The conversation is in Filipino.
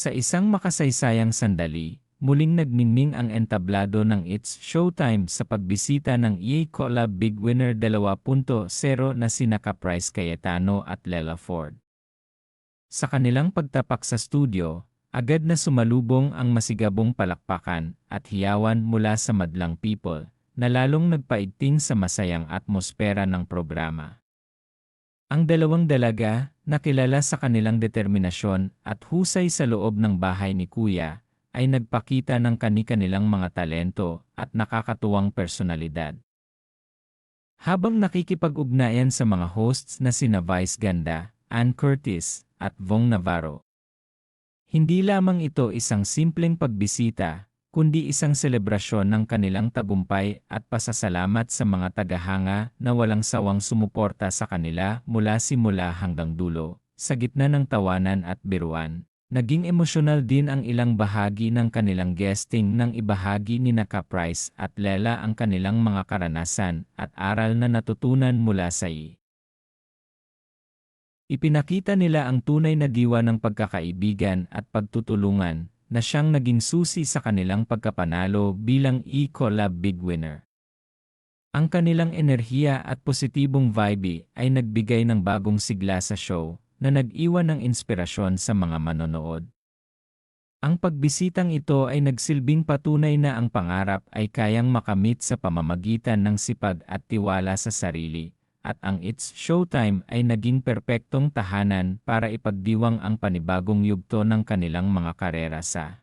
Sa isang makasaysayang sandali, muling nagniningning ang entablado ng It's Showtime sa pagbisita ng EA Collab Big Winner 2.0 na sina Caprice Cayetano at Lela Ford. Sa kanilang pagtapak sa studio, agad na sumalubong ang masigabong palakpakan at hiyawan mula sa madlang people, na lalong nagpaigting sa masayang atmosfera ng programa. Ang dalawang dalaga, na kilala sa kanilang determinasyon at husay sa loob ng bahay ni Kuya, ay nagpakita ng kani-kanilang mga talento at nakakatuwang personalidad. Habang nakikipag-ugnayan sa mga hosts na sina Vice Ganda, Ann Curtis, at Vong Navarro. Hindi lamang ito isang simpleng pagbisita, kundi isang selebrasyon ng kanilang tagumpay at pasasalamat sa mga tagahanga na walang sawang sumuporta sa kanila mula simula hanggang dulo. Sa gitna ng tawanan at biruan, naging emosyonal din ang ilang bahagi ng kanilang guesting nang ibahagi ni Caprice at Lela ang kanilang mga karanasan at aral na natutunan mula sa Ipinakita nila ang tunay na diwa ng pagkakaibigan at pagtutulungan, na siyang naging susi sa kanilang pagkapanalo bilang E-Collab Big Winner. Ang kanilang enerhiya at positibong vibe ay nagbigay ng bagong sigla sa show, na nag-iwan ng inspirasyon sa mga manonood. Ang pagbisitang ito ay nagsilbing patunay na ang pangarap ay kayang makamit sa pamamagitan ng sipag at tiwala sa sarili, at ang It's Showtime ay naging perpektong tahanan para ipagdiwang ang panibagong yugto ng kanilang mga karera sa